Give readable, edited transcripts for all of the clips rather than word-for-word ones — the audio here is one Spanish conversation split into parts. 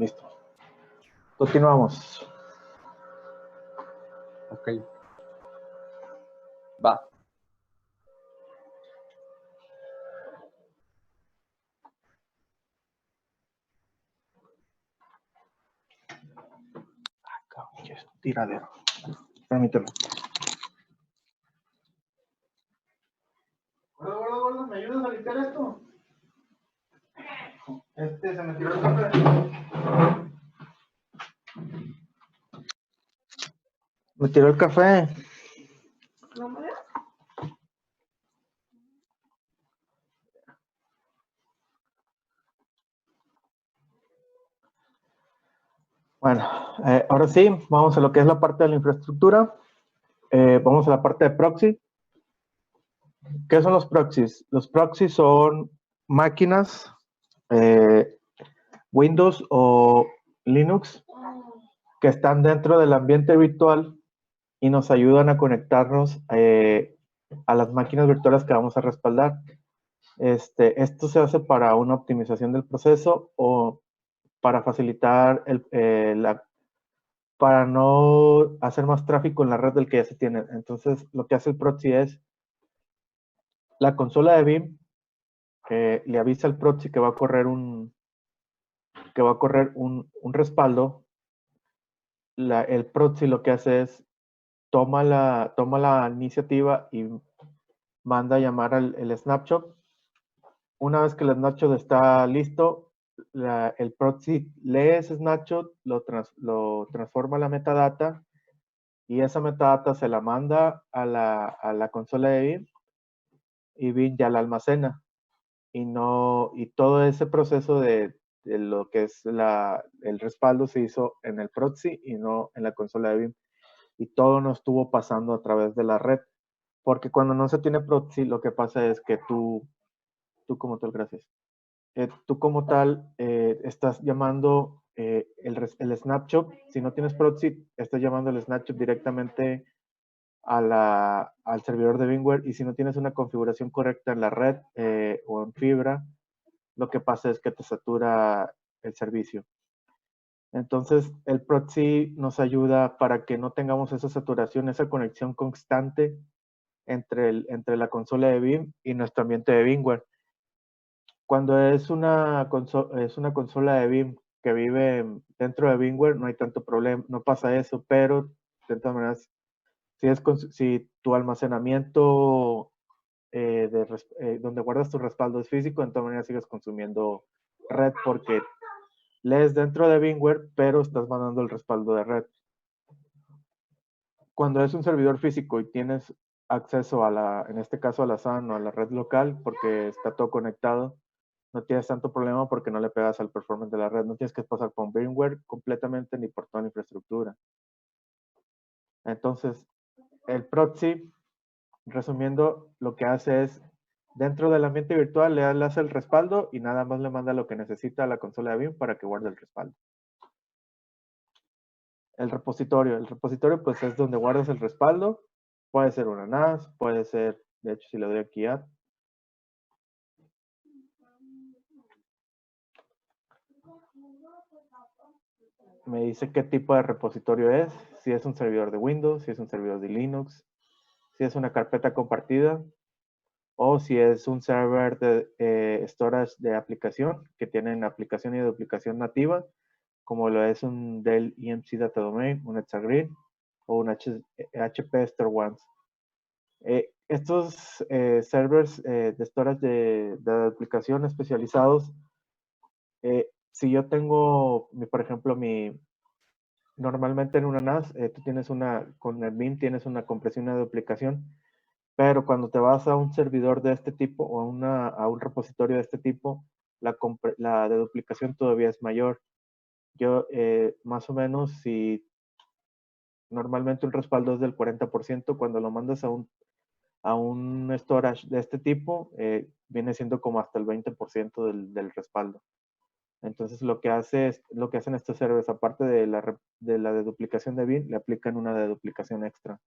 Listo. Continuamos. Ok. Va. Qué tiradero. Permíteme. Gordo, ¿me ayudas a limpiar esto? Se me tiró el café. Me tiró el café. ¿No me dio? Bueno, ahora sí, vamos a lo que es la parte de la infraestructura. Vamos a la parte de proxy. ¿Qué son los proxies? Los proxies son máquinas, Windows o Linux, que están dentro del ambiente virtual y nos ayudan a conectarnos a las máquinas virtuales que vamos a respaldar. Esto se hace para una optimización del proceso o para facilitar para no hacer más tráfico en la red del que ya se tiene. Entonces, lo que hace el proxy es la consola de BIM le avisa al proxy que va a correr un respaldo. El proxy lo que hace es toma la iniciativa y manda a llamar el snapshot. Una vez que el snapshot está listo, el proxy lee ese snapshot, lo transforma a la metadata y esa metadata se la manda a la consola de BIM y BIM ya la almacena. Y todo ese proceso de lo que es el respaldo se hizo en el proxy y no en la consola de BIM. Y todo no estuvo pasando a través de la red. Porque cuando no se tiene proxy, lo que pasa es que tú como tal, gracias. Tú como tal estás llamando el snapshot. Si no tienes proxy, estás llamando el snapshot directamente al servidor de VMware. Y si no tienes una configuración correcta en la red o en fibra, lo que pasa es que te satura el servicio. Entonces, el proxy nos ayuda para que no tengamos esa saturación, esa conexión constante entre la consola de BIM y nuestro ambiente de VMware. Cuando es una consola de BIM que vive dentro de VMware, no hay tanto problema, no pasa eso, pero de todas maneras, si tu almacenamiento donde guardas tu respaldo es físico, de todas maneras sigues consumiendo red porque lees dentro de VMware, pero estás mandando el respaldo de red. Cuando es un servidor físico y tienes acceso en este caso a la SAN o a la red local, porque está todo conectado, no tienes tanto problema porque no le pegas al performance de la red. No tienes que pasar por VMware completamente ni por toda la infraestructura. Entonces, el proxy, resumiendo, lo que hace es, dentro del ambiente virtual, le hace el respaldo y nada más le manda lo que necesita a la consola de BIM para que guarde el respaldo. El repositorio pues es donde guardas el respaldo. Puede ser una NAS, puede ser, de hecho si le doy aquí a, me dice qué tipo de repositorio es, si es un servidor de Windows, si es un servidor de Linux, si es una carpeta compartida o si es un server de storage de aplicación que tienen aplicación y duplicación nativa, como lo es un Dell EMC Data Domain, un Exagreen o un HP StoreOne. Estos servers de storage de aplicación especializados, si yo tengo, por ejemplo, normalmente en una NAS, tú tienes con el BIM tienes una compresión y una duplicación, pero cuando te vas a un servidor de este tipo o a un repositorio de este tipo, la de duplicación todavía es mayor. Yo, más o menos, si normalmente un respaldo es del 40%, cuando lo mandas a un storage de este tipo, viene siendo como hasta el 20% del respaldo. Entonces, lo que hacen estos servers, aparte de la deduplicación de BIM, le aplican una deduplicación extra.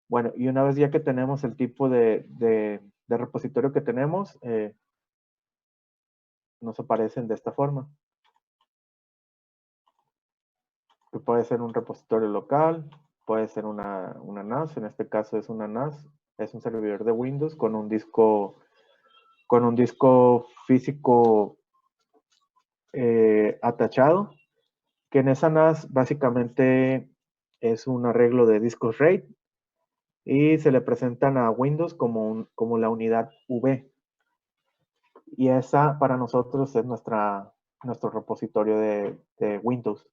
Bueno, y una vez ya que tenemos el tipo de repositorio que tenemos, nos aparecen de esta forma. que puede ser un repositorio local, puede ser una NAS, en este caso es una NAS, es un servidor de Windows con un disco físico atachado, que en esa NAS básicamente es un arreglo de discos RAID y se le presentan a Windows como la unidad V. Y esa para nosotros es nuestro repositorio de Windows.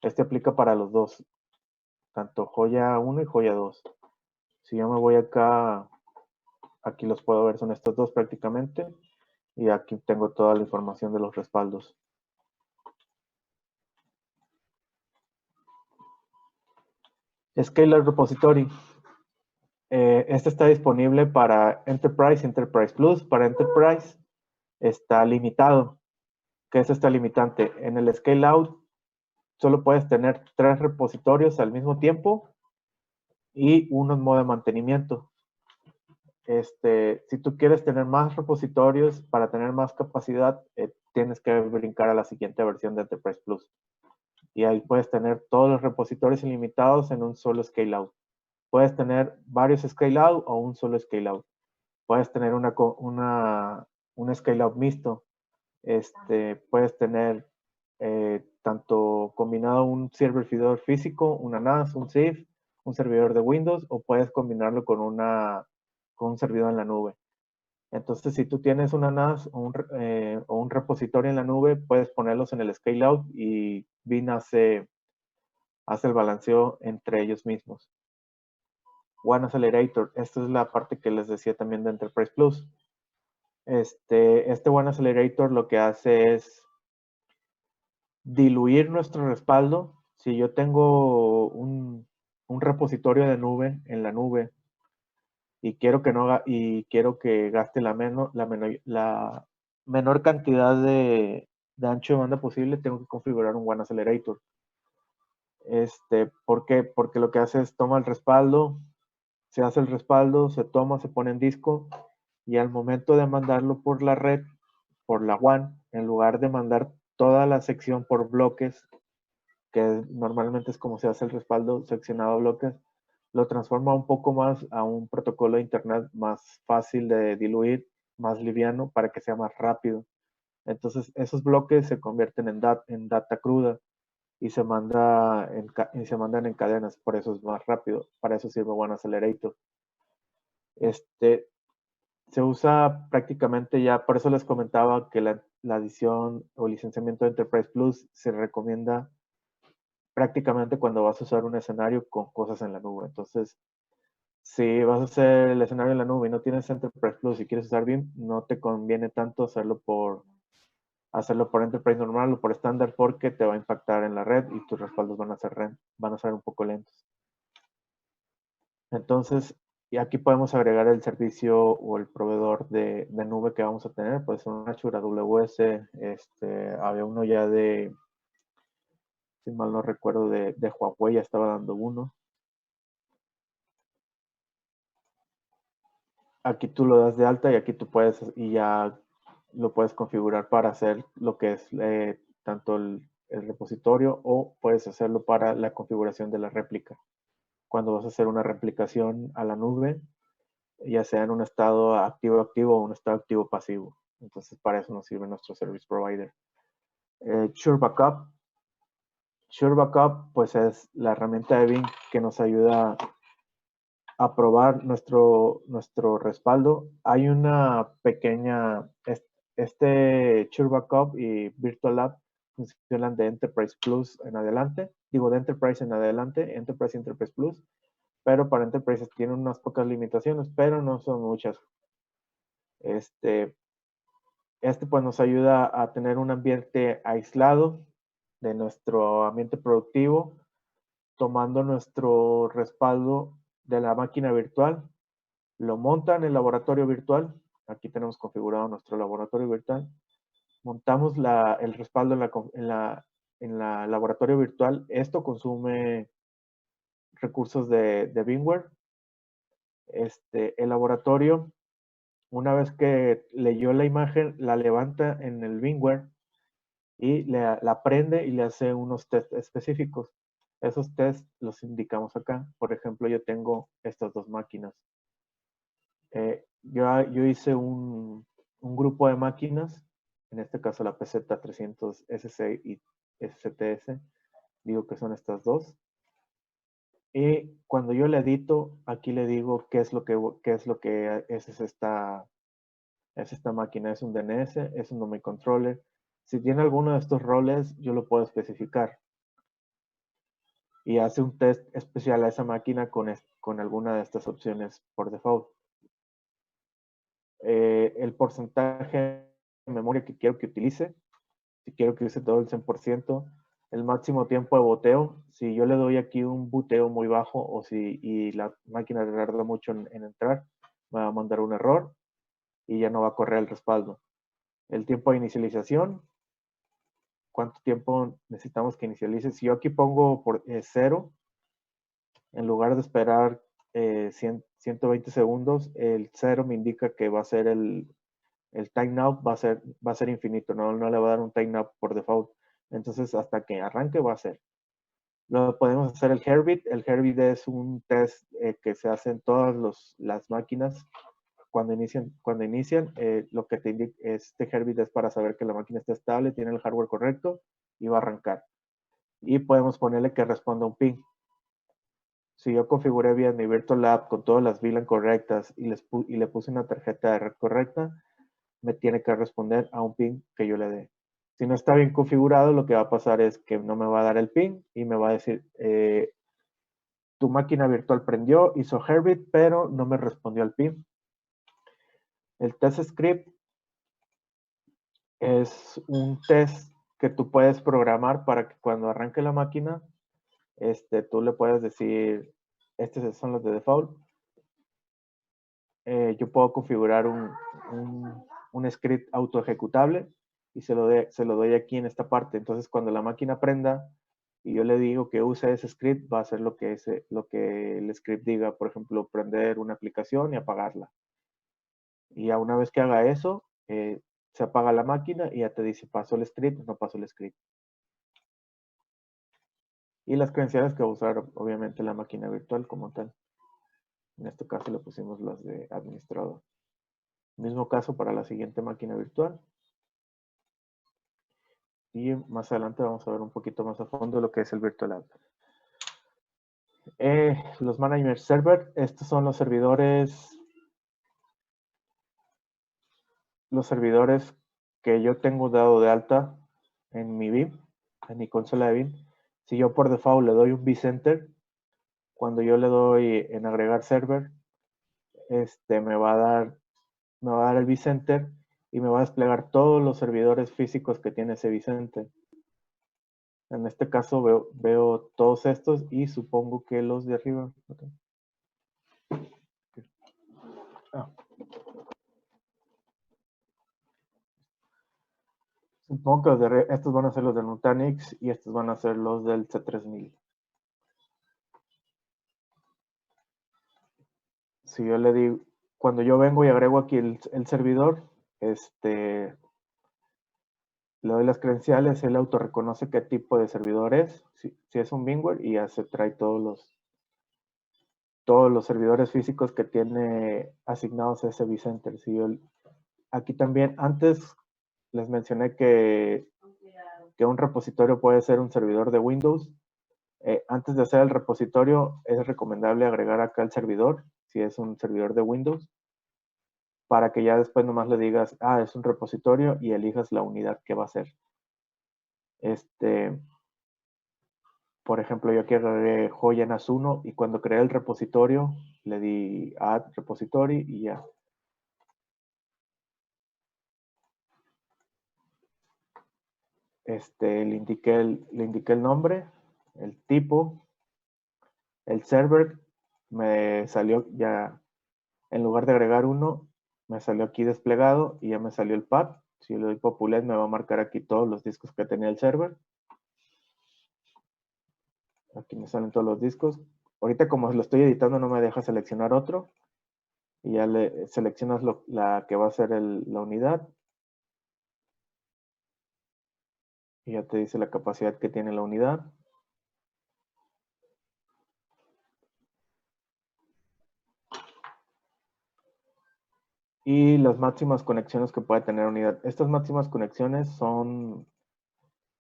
Este aplica para los dos, tanto Joya 1 y Joya 2. Si yo me voy acá, aquí los puedo ver, son estos dos prácticamente. Y aquí tengo toda la información de los respaldos. Scalar Repository. Este está disponible para Enterprise, Enterprise Plus. Para Enterprise está limitado. ¿Qué es esta limitante? En el Scale Out solo puedes tener 3 repositorios al mismo tiempo y uno en modo de mantenimiento. Si tú quieres tener más repositorios para tener más capacidad, tienes que brincar a la siguiente versión de Enterprise Plus. Y ahí puedes tener todos los repositorios ilimitados en un solo Scale Out. Puedes tener varios Scale Out o un solo Scale Out. Puedes tener un Scale Out mixto. Puedes tener tanto combinado un servidor físico, una NAS, un SIF, un servidor de Windows, o puedes combinarlo con un servidor en la nube. Entonces, si tú tienes una NAS o un repositorio en la nube, puedes ponerlos en el Scale Out y BIN hace el balanceo entre ellos mismos. One Accelerator, esta es la parte que les decía también de Enterprise Plus. Este One Accelerator lo que hace es diluir nuestro respaldo. Si yo tengo un repositorio de nube en la nube y quiero que gaste la menor cantidad de ancho de banda posible, tengo que configurar un One Accelerator. ¿Por qué? Porque lo que hace es toma el respaldo, se hace el respaldo, se toma, se pone en disco y al momento de mandarlo por la red, por la WAN, en lugar de mandar toda la sección por bloques, que normalmente es como se hace el respaldo seccionado a bloques, lo transforma un poco más a un protocolo de internet más fácil de diluir, más liviano, para que sea más rápido. Entonces, esos bloques se convierten en data cruda y se mandan en cadenas, por eso es más rápido. Para eso sirve One Accelerator. Se usa prácticamente ya, por eso les comentaba que la adición o licenciamiento de Enterprise Plus se recomienda prácticamente cuando vas a usar un escenario con cosas en la nube. Entonces, si vas a hacer el escenario en la nube y no tienes Enterprise Plus y quieres usar BIM, no te conviene tanto hacerlo por Enterprise normal o por estándar, porque te va a impactar en la red y tus respaldos van a ser un poco lentos. Entonces, y aquí podemos agregar el servicio o el proveedor de nube que vamos a tener. Puede ser un Azure, AWS, había uno ya si mal no recuerdo, de Huawei, ya estaba dando uno. Aquí tú lo das de alta y aquí tú ya lo puedes configurar para hacer lo que es tanto el repositorio, o puedes hacerlo para la configuración de la réplica. Cuando vas a hacer una replicación a la nube, ya sea en un estado activo-activo o un estado activo-pasivo. Entonces, para eso nos sirve nuestro service provider. Sure Backup. Sure Backup, pues es la herramienta de BIM que nos ayuda a probar nuestro respaldo. Hay una pequeña, Sure Backup y Virtual Lab funcionan de Enterprise Plus en adelante, de Enterprise en adelante, Enterprise y Enterprise Plus, pero para Enterprise tienen unas pocas limitaciones, pero no son muchas. Pues nos ayuda a tener un ambiente aislado de nuestro ambiente productivo, tomando nuestro respaldo de la máquina virtual, lo monta en el laboratorio virtual. Aquí tenemos configurado nuestro laboratorio virtual. Montamos el respaldo en la laboratorio virtual. Esto consume recursos de VMware. El laboratorio, una vez que leyó la imagen, la levanta en el VMware y la prende y le hace unos tests específicos. Esos tests los indicamos acá. Por ejemplo, yo tengo estas dos máquinas. Yo hice un grupo de máquinas, en este caso la PZ300 SC y STS, digo que son estas dos. Y cuando yo le edito, aquí le digo qué es lo que es esta máquina. Es un DNS, es un domain controller. Si tiene alguno de estos roles, yo lo puedo especificar. Y hace un test especial a esa máquina con alguna de estas opciones por default. El porcentaje de memoria que quiero que utilice, si quiero que use todo el 100%, el máximo tiempo de boteo, si yo le doy aquí un boteo muy bajo y la máquina tarda mucho en entrar, me va a mandar un error y ya no va a correr el respaldo. El tiempo de inicialización, cuánto tiempo necesitamos que inicialice. Si yo aquí pongo por 0, en lugar de esperar 120 segundos, el 0 me indica que va a ser el timeout va a ser infinito, no le va a dar un timeout por default. Entonces, hasta que arranque va a ser. Luego podemos hacer el Herbit. El Herbit es un test que se hace en todas las máquinas cuando inician. Lo que te indica este Herbit es para saber que la máquina está estable, tiene el hardware correcto y va a arrancar. Y podemos ponerle que responda un ping. Si yo configuré bien mi Virtual Lab con todas las VLAN correctas y le puse una tarjeta de red correcta, me tiene que responder a un ping que yo le dé. Si no está bien configurado, lo que va a pasar es que no me va a dar el ping y me va a decir, tu máquina virtual prendió, hizo Herbit, pero no me respondió al ping. El test script es un test que tú puedes programar para que cuando arranque la máquina, tú le puedes decir, estos son los de default. Yo puedo configurar un script auto ejecutable y se lo doy aquí en esta parte. Entonces, cuando la máquina prenda y yo le digo que use ese script, va a hacer lo que el script diga. Por ejemplo, prender una aplicación y apagarla. Y ya una vez que haga eso, se apaga la máquina y ya te dice, ¿pasó el script? No pasó el script. Y las credenciales que va a usar, obviamente, la máquina virtual como tal. En este caso le pusimos las de administrador. Mismo caso para la siguiente máquina virtual. Y más adelante vamos a ver un poquito más a fondo lo que es el Virtual Lab. Los Management Server, estos son los servidores que yo tengo dado de alta en mi BIM, en mi consola de BIM. Si yo por default le doy un vCenter, cuando yo le doy en agregar server, me va a dar el vCenter y me va a desplegar todos los servidores físicos que tiene ese vCenter. En este caso veo todos estos y supongo que los de arriba. Okay. Supongo que estos van a ser los del Nutanix y estos van a ser los del C3000. Si yo le digo, cuando yo vengo y agrego aquí el servidor, le doy las credenciales, él autorreconoce qué tipo de servidor es, si es un VMware, y ya se trae todos los servidores físicos que tiene asignados a ese vCenter. Aquí también, antes les mencioné que un repositorio puede ser un servidor de Windows. Antes de hacer el repositorio, es recomendable agregar acá el servidor, si es un servidor de Windows, para que ya después nomás le digas, es un repositorio y elijas la unidad que va a ser. Por ejemplo, yo aquí agregué Joya NAS 1 y cuando creé el repositorio, le di Add Repository y ya. Le indiqué el nombre, el tipo, el server, me salió ya, en lugar de agregar uno, me salió aquí desplegado y ya me salió el path. Si yo le doy populate, me va a marcar aquí todos los discos que tenía el server. Aquí me salen todos los discos. Ahorita como lo estoy editando no me deja seleccionar otro. Y ya le seleccionas la que va a ser la unidad. Y ya te dice la capacidad que tiene la unidad. y las máximas conexiones que puede tener unidad. Estas máximas conexiones son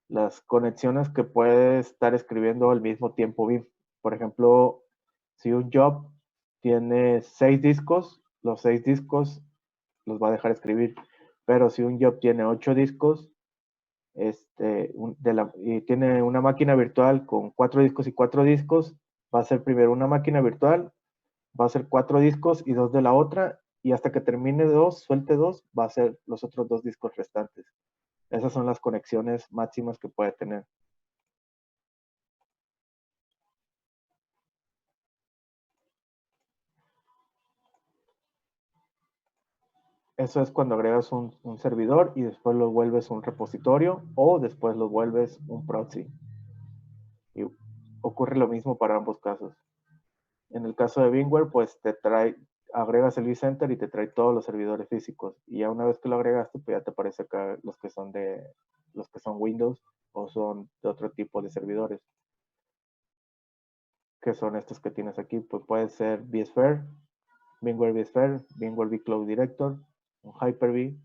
las conexiones que puede estar escribiendo al mismo tiempo BIM. Por ejemplo, si un job tiene 6 discos, los 6 discos los va a dejar escribir. Pero si un job tiene 8 discos, y tiene una máquina virtual con 4 discos y 4 discos, va a ser primero una máquina virtual, va a ser 4 discos y 2 de la otra, y hasta que termine 2, suelte 2, va a ser los otros 2 discos restantes. Esas son las conexiones máximas que puede tener. Eso es cuando agregas un servidor y después lo vuelves un repositorio o después lo vuelves un proxy. Y ocurre lo mismo para ambos casos. En el caso de VMware, pues agregas el vCenter y te trae todos los servidores físicos. Y ya una vez que lo agregaste, pues ya te aparece acá los que son Windows o son de otro tipo de servidores. Que son estos que tienes aquí. Pues puede ser vSphere, VMware vSphere, VMware vCloud Director, un Hyper-V,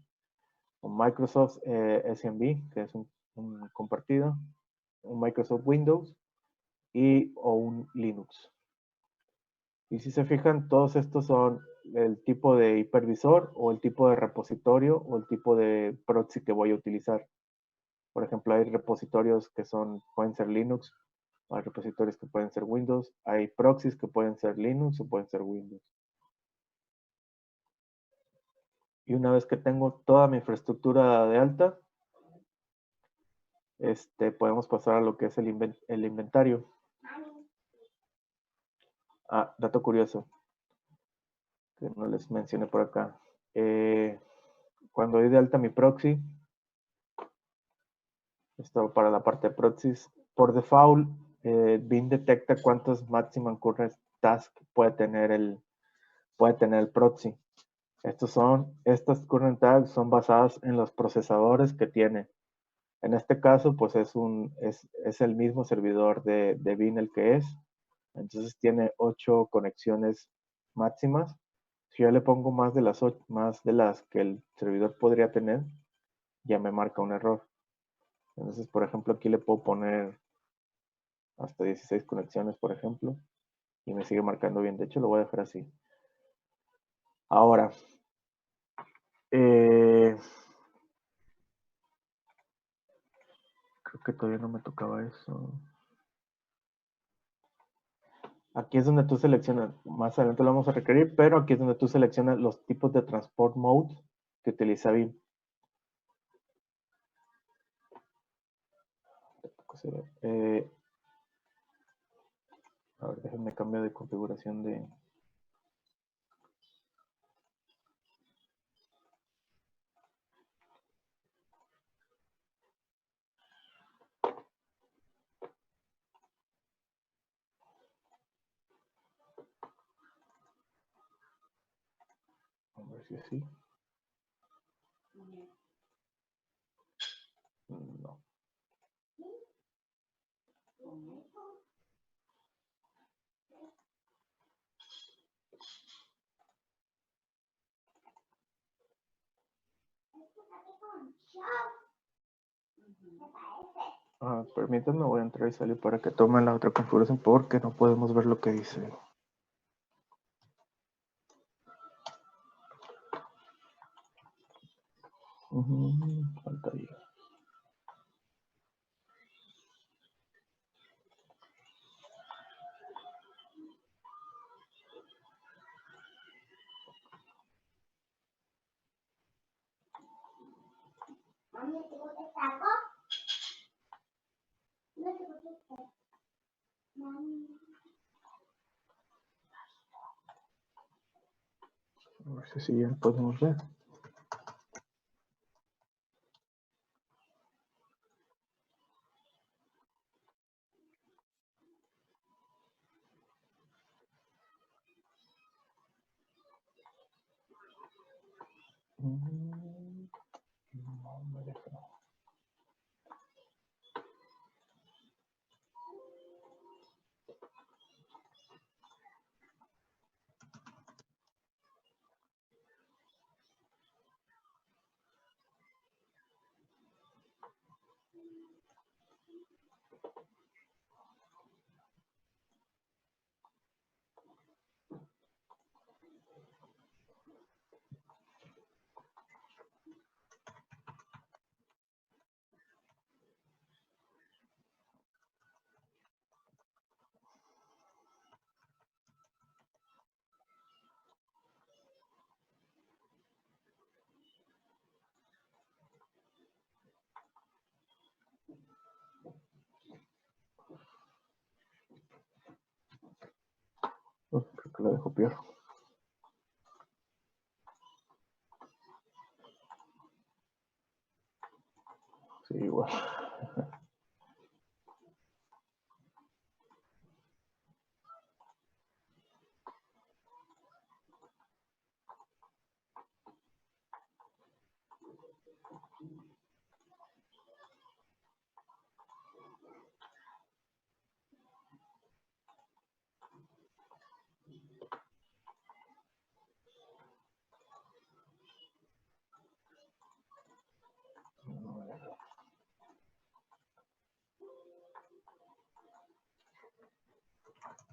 un Microsoft SMB, que es un compartido, un Microsoft Windows o un Linux. Y si se fijan, todos estos son el tipo de hipervisor o el tipo de repositorio o el tipo de proxy que voy a utilizar. Por ejemplo, hay repositorios que pueden ser Linux, hay repositorios que pueden ser Windows, hay proxies que pueden ser Linux o pueden ser Windows. Y una vez que tengo toda mi infraestructura de alta, podemos pasar a lo que es el inventario. Dato curioso, que no les mencioné por acá. Cuando doy de alta mi proxy, esto para la parte de proxies, por default, BIM detecta cuántos maximum current tasks puede tener el proxy. Estas current tasks son basadas en los procesadores que tiene. En este caso, pues es el mismo servidor de BIM el que es. Entonces tiene 8 conexiones máximas. Si yo le pongo más de las que el servidor podría tener, ya me marca un error. Entonces, por ejemplo, aquí le puedo poner hasta 16 conexiones, por ejemplo, y me sigue marcando bien. De hecho, lo voy a dejar así. Ahora, creo que todavía no me tocaba eso. Aquí es donde tú seleccionas, más adelante lo vamos a requerir, pero aquí es donde tú seleccionas los tipos de transport mode que utiliza BIM. A ver, déjenme cambiar de configuración de... A ver si así. No. Permítanme, voy a entrar y salir para que tomen la otra configuración porque no podemos ver lo que dice. Pantalla. A ver si ya podemos ver. No me deja. Creo que lo dejo peor. Sí, igual.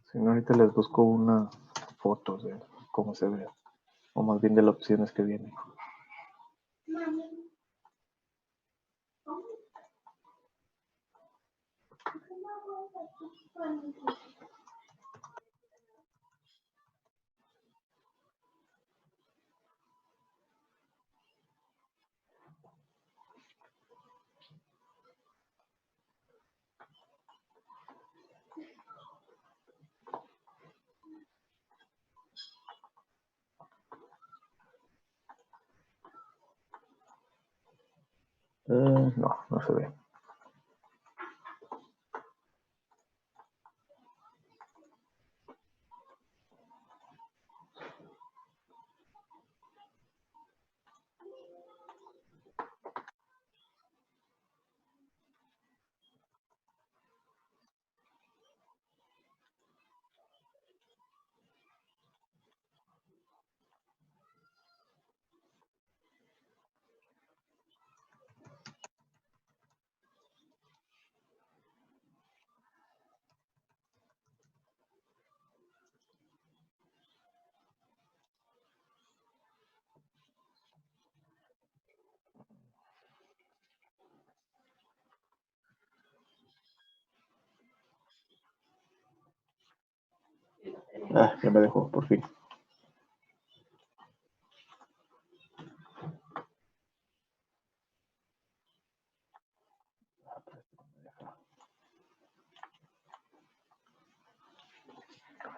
Si no, ahorita les busco una foto de cómo se ve, o más bien de las opciones que vienen. No, no se ve. Ya me dejó, por fin.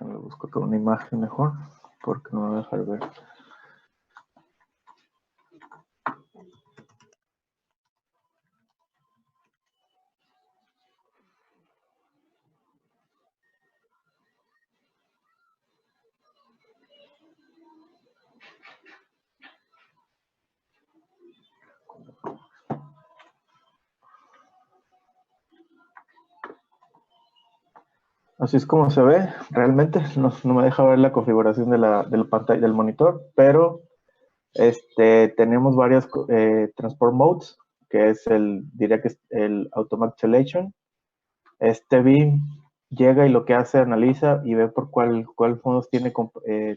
Me busco toda una imagen mejor, porque no me va a dejar ver. Así es como se ve realmente. No me deja ver la configuración de la pantalla del monitor, pero tenemos varios transport modes, que es diría que es el automatic selection. Este BIM llega y lo que hace, analiza y ve por cuál fondos tiene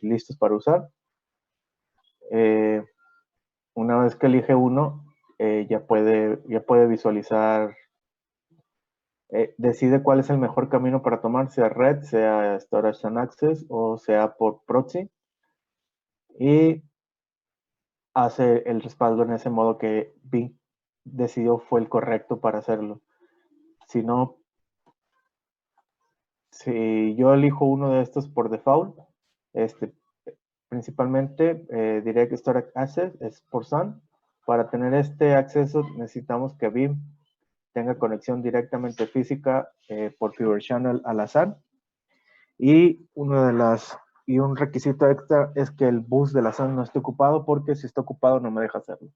listos para usar. Una vez que elige uno, ya puede visualizar, decide cuál es el mejor camino para tomar, sea red, sea storage and access o sea por proxy, y hace el respaldo en ese modo que Bing decidió fue el correcto para hacerlo. Si no, si yo elijo uno de estos por default, principalmente diré que Storage Access es por SAN. Para tener este acceso necesitamos que BIM tenga conexión directamente física por Fiber Channel a la SAN. Y un requisito extra es que el bus de la SAN no esté ocupado, porque si está ocupado no me deja hacerlo.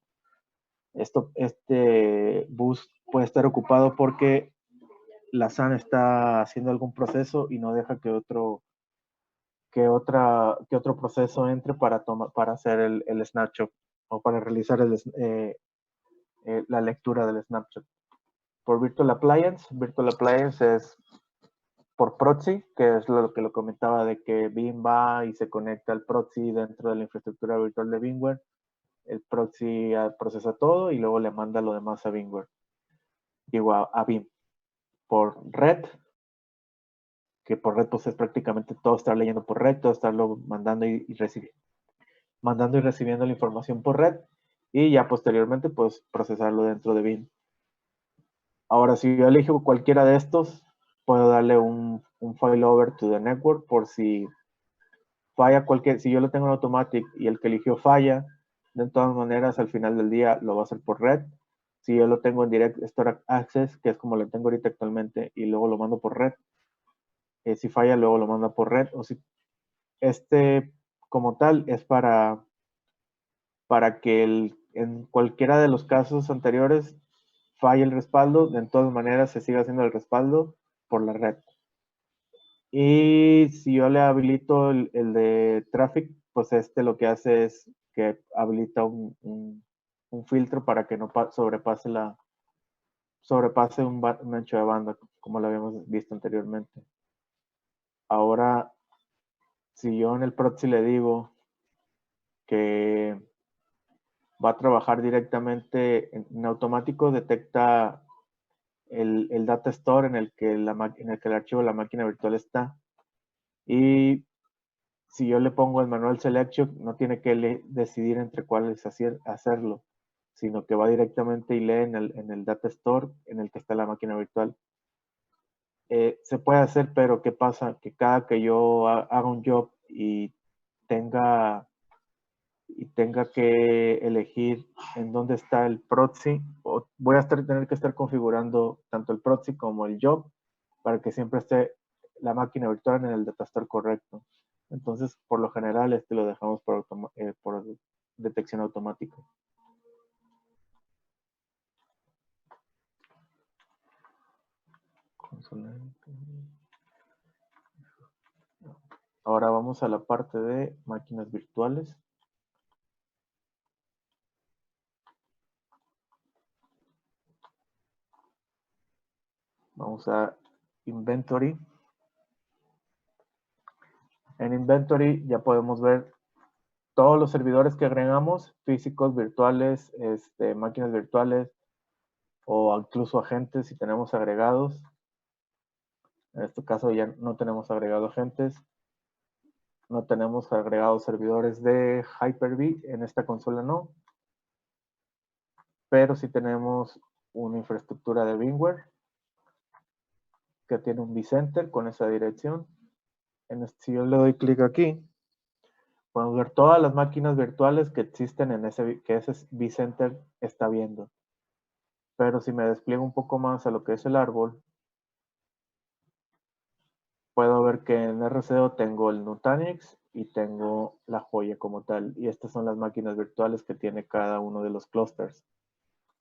Este bus puede estar ocupado porque la SAN está haciendo algún proceso y no deja que otro proceso entre para hacer el snapshot o para realizar la lectura del snapshot. por Virtual Appliance. Virtual Appliance es por proxy, que es lo que lo comentaba de que Veeam va y se conecta al proxy dentro de la infraestructura virtual de VMware. El proxy procesa todo y luego le manda lo demás a VMware. Digo, a Veeam. Por red, que por red pues es prácticamente todo estar leyendo por red, todo estarlo mandando y recibiendo. Mandando y recibiendo la información por red y ya posteriormente pues procesarlo dentro de Veeam. Ahora, si yo elijo cualquiera de estos, puedo darle un failover to the network por si falla si yo lo tengo en automatic y el que eligió falla, de todas maneras al final del día lo va a hacer por red. Si yo lo tengo en direct store access, que es como lo tengo ahorita actualmente, y luego lo mando por red, si falla luego lo manda por red, o si como tal es para que en cualquiera de los casos anteriores falle el respaldo, de todas maneras se siga haciendo el respaldo por la red. Y si yo le habilito el de traffic, pues lo que hace es que habilita un filtro para que no sobrepase un ancho de banda, como lo habíamos visto anteriormente. Ahora, si yo en el proxy le digo que va a trabajar directamente en automático, detecta el data store en el que el archivo de la máquina virtual está. Y si yo le pongo el manual selection, no tiene que decidir entre cuáles hacerlo, sino que va directamente y lee en el data store en el que está la máquina virtual. Se puede hacer, pero ¿qué pasa? Que cada que yo haga un job y tenga que elegir en dónde está el proxy, voy a tener que estar configurando tanto el proxy como el job para que siempre esté la máquina virtual en el datastore correcto. Entonces, por lo general, lo dejamos por detección automática. Ahora vamos a la parte de máquinas virtuales. Vamos a Inventory. En Inventory ya podemos ver todos los servidores que agregamos, físicos, virtuales, máquinas virtuales o incluso agentes si tenemos agregados. En este caso ya no tenemos agregado agentes. No tenemos agregados servidores de Hyper-V, en esta consola no. Pero sí tenemos una infraestructura de VMware que tiene un vCenter con esa dirección. Si yo le doy clic aquí, podemos ver todas las máquinas virtuales que existen en que ese vCenter está viendo. Pero si me despliego un poco más a lo que es el árbol, puedo ver que en RCO tengo el Nutanix y tengo la joya como tal. Y estas son las máquinas virtuales que tiene cada uno de los clusters.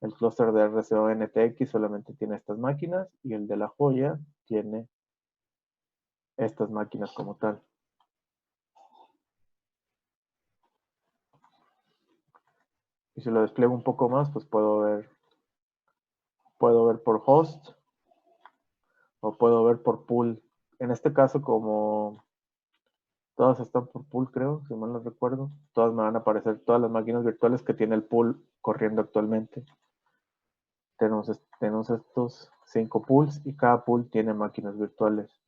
El clúster de RCO NTX solamente tiene estas máquinas y el de la joya tiene estas máquinas como tal. Y si lo despliego un poco más, pues puedo ver por host o puedo ver por pool. En este caso, como todas están por pool, creo, si mal no recuerdo, todas me van a aparecer todas las máquinas virtuales que tiene el pool corriendo actualmente. Tenemos estos 5 pools y cada pool tiene máquinas virtuales.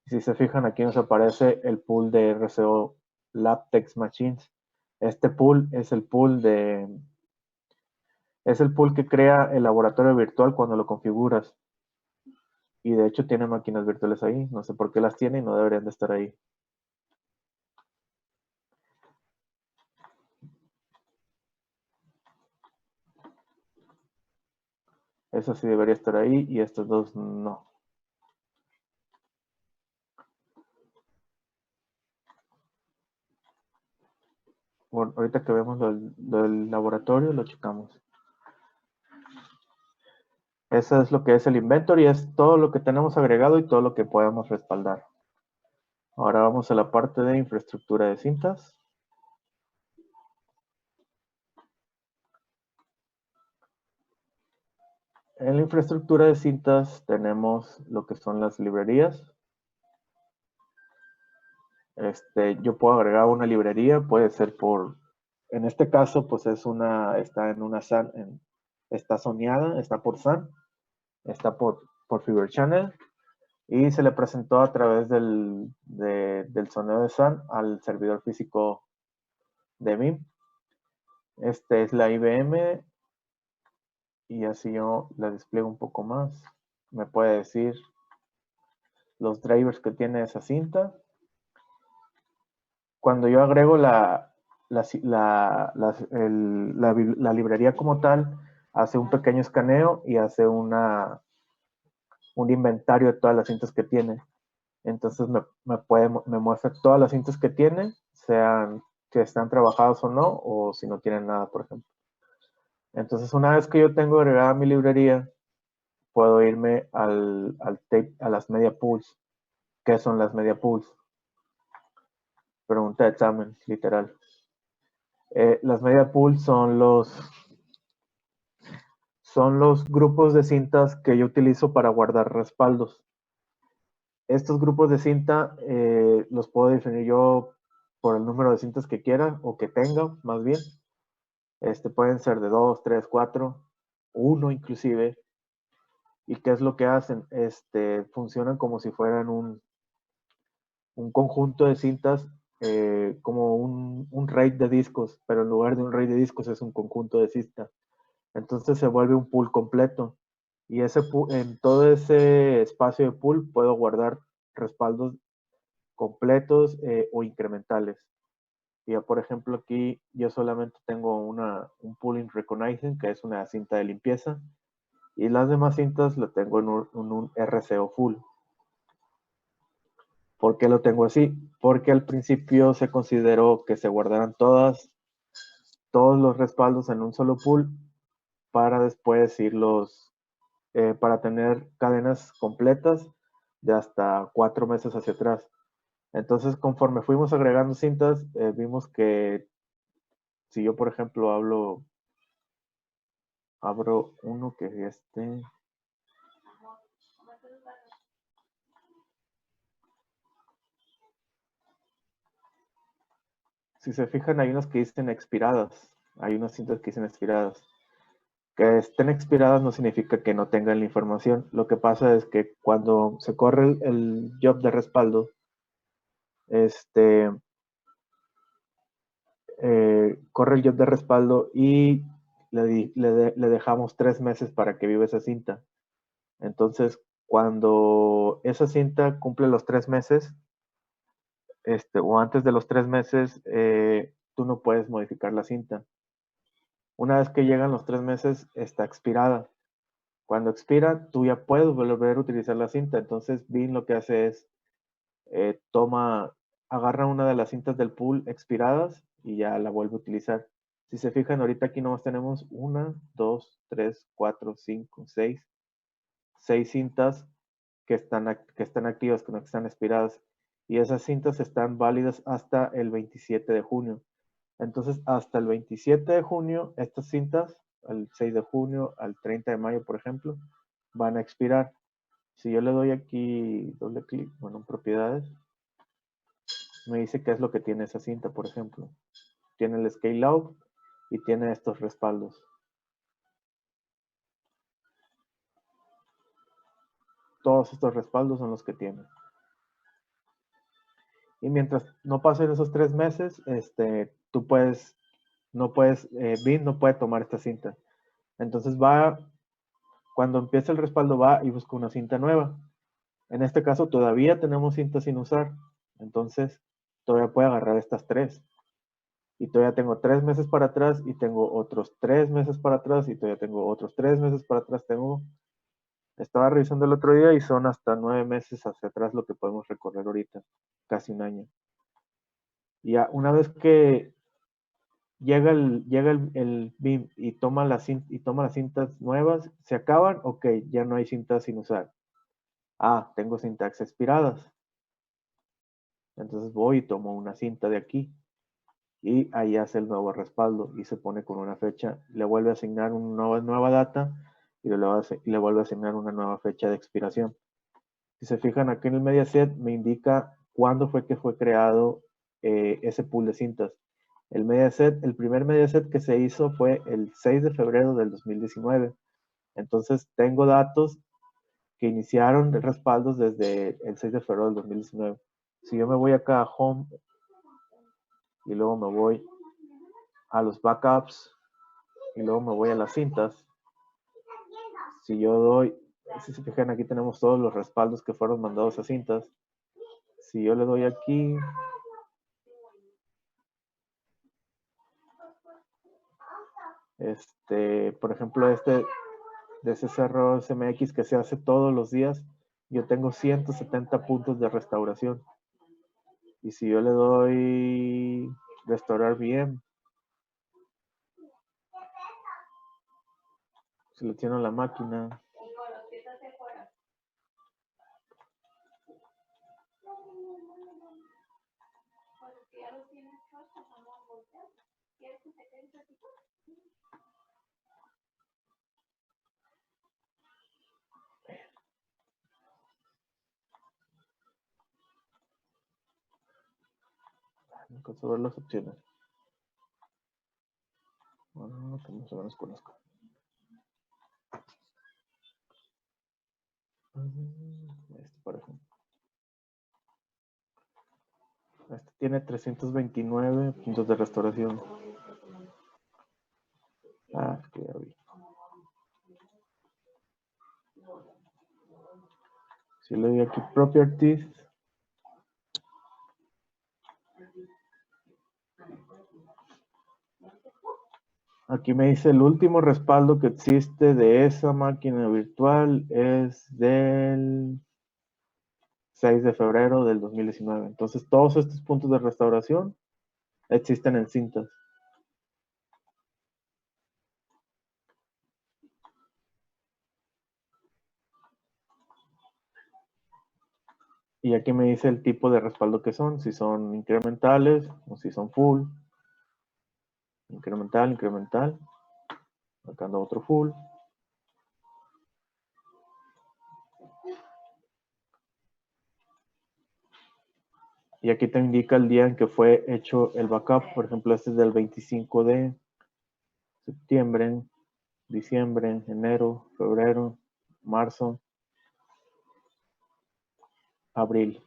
Y si se fijan, aquí nos aparece el pool de RCO Lab Text Machines. Este pool es el pool que crea el laboratorio virtual cuando lo configuras. Y de hecho tiene máquinas virtuales ahí. No sé por qué las tiene y no deberían de estar ahí. Eso sí debería estar ahí y estos dos no. Bueno, ahorita que vemos lo del laboratorio, lo checamos. Eso es lo que es el inventory, es todo lo que tenemos agregado y todo lo que podemos respaldar. Ahora vamos a la parte de infraestructura de cintas. En la infraestructura de cintas tenemos lo que son las librerías. Yo puedo agregar una librería, puede ser en este caso, pues está en una SAN, está zoneada, está por SAN, está por Fiber Channel y se le presentó a través del soneo de SAN al servidor físico de BIM. Este es la IBM y así yo la despliego un poco más. Me puede decir los drivers que tiene esa cinta. Cuando yo agrego la librería como tal, hace un pequeño escaneo y hace un inventario de todas las cintas que tiene. Entonces me muestra todas las cintas que tiene, sean que están trabajadas o no, o si no tienen nada, por ejemplo. Entonces, una vez que yo tengo agregada mi librería, puedo irme a las media pools. ¿Qué son las media pools? Pregunta de examen, literal. Las media pools son los grupos de cintas que yo utilizo para guardar respaldos. Estos grupos de cinta los puedo definir yo por el número de cintas que quiera o que tenga, más bien. Pueden ser de 2, 3, 4, 1 inclusive. ¿Y qué es lo que hacen? Funcionan como si fueran un conjunto de cintas, como un RAID de discos, pero en lugar de un RAID de discos es un conjunto de cintas. Entonces se vuelve un pool completo. Y en todo ese espacio de pool puedo guardar respaldos completos o incrementales. Y ya, por ejemplo, aquí yo solamente tengo un pooling recognizing, que es una cinta de limpieza, y las demás cintas lo tengo en un RCO full. ¿Por qué lo tengo así? Porque al principio se consideró que se guardaran todos los respaldos en un solo pool para después para tener cadenas completas de hasta 4 meses hacia atrás. Entonces, conforme fuimos agregando cintas, vimos que si yo, por ejemplo, abro uno que es si se fijan, hay unas que dicen expiradas, hay unas cintas que dicen expiradas. Que estén expiradas no significa que no tengan la información. Lo que pasa es que cuando se corre el job de respaldo, corre el job de respaldo y le dejamos 3 meses para que viva esa cinta. Entonces, cuando esa cinta cumple los 3 meses, o antes de los 3 meses, tú no puedes modificar la cinta. Una vez que llegan los 3 meses, está expirada. Cuando expira, tú ya puedes volver a utilizar la cinta. Entonces, BIM lo que hace es agarra una de las cintas del pool expiradas y ya la vuelve a utilizar. Si se fijan, ahorita aquí nomás tenemos 1, 2, 3, 4, 5, 6 cintas que están activas, que no están expiradas. Y esas cintas están válidas hasta el 27 de junio. Entonces, hasta el 27 de junio, estas cintas, al 6 de junio, al 30 de mayo, por ejemplo, van a expirar. Si yo le doy aquí doble clic, bueno, en propiedades, me dice qué es lo que tiene esa cinta, por ejemplo. Tiene el scale out y tiene estos respaldos. Todos estos respaldos son los que tiene. Y mientras no pasen esos 3 meses, BIM no puede tomar esta cinta. Entonces cuando empieza el respaldo va y busca una cinta nueva. En este caso todavía tenemos cinta sin usar. Entonces todavía puede agarrar estas 3. Y todavía tengo 3 meses para atrás y tengo otros 3 meses para atrás y todavía tengo otros 3 meses para atrás. Estaba revisando el otro día y son hasta 9 meses hacia atrás lo que podemos recorrer ahorita. Casi un año. Y ya una vez que llega el BIM y toma las cintas nuevas, ¿se acaban? Ok, ya no hay cintas sin usar. Ah, tengo cintas expiradas. Entonces voy y tomo una cinta de aquí. Y ahí hace el nuevo respaldo y se pone con una fecha. Le vuelve a asignar una nueva data y le vuelvo a asignar una nueva fecha de expiración. Si se fijan aquí en el media set me indica cuándo fue que fue creado ese pool de cintas. El primer media set que se hizo fue el 6 de febrero del 2019. Entonces tengo datos que iniciaron respaldos desde el 6 de febrero del 2019. Si yo me voy acá a Home y luego me voy a los backups y luego me voy a las cintas, si yo doy, si se fijan aquí tenemos todos los respaldos que fueron mandados a cintas. Si yo le doy aquí, por ejemplo, de ese cerro SMX que se hace todos los días, yo tengo 170 puntos de restauración. Y si yo le doy restaurar bien, selecciono la máquina. No alcanzo a ver las opciones. Bueno, que más o menos conozco. Por ejemplo. Este tiene 329 puntos de restauración. Ah, que ya vi. Si le doy aquí Properties, aquí me dice el último respaldo que existe de esa máquina virtual es del 6 de febrero del 2019. Entonces todos estos puntos de restauración existen en cintas. Y aquí me dice el tipo de respaldo que son, si son incrementales o si son full. Incremental, incremental. Acá anda otro full. Y aquí te indica el día en que fue hecho el backup. Por ejemplo, este es del 25 de septiembre, diciembre, enero, febrero, marzo, abril.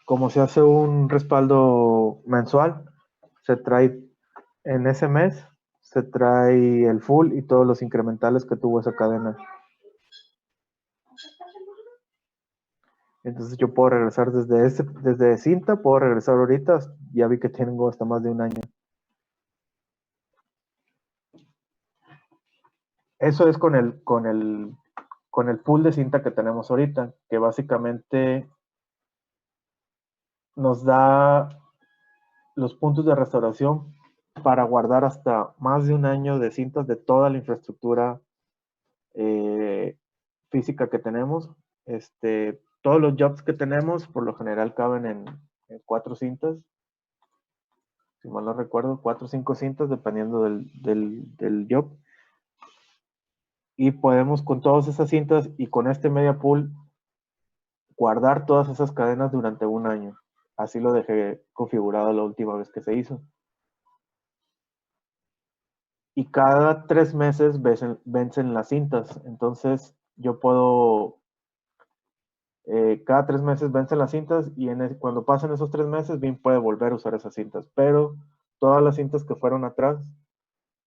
Como se hace un respaldo mensual, se trae en ese mes, se trae el full y todos los incrementales que tuvo esa cadena. Entonces yo puedo regresar desde cinta, puedo regresar ahorita, ya vi que tengo hasta más de un año. Eso es con el pool de cinta que tenemos ahorita, que básicamente nos da los puntos de restauración para guardar hasta más de un año de cintas de toda la infraestructura física que tenemos. Todos los jobs que tenemos por lo general caben en 4 cintas, si mal no recuerdo, 4 o 5 cintas dependiendo del job. Y podemos con todas esas cintas y con este media pool guardar todas esas cadenas durante un año. Así lo dejé configurado la última vez que se hizo. Y cada 3 meses vencen las cintas. Entonces yo puedo, cada 3 meses vencen las cintas y cuando pasen esos 3 meses, BIM puede volver a usar esas cintas. Pero todas las cintas que fueron atrás,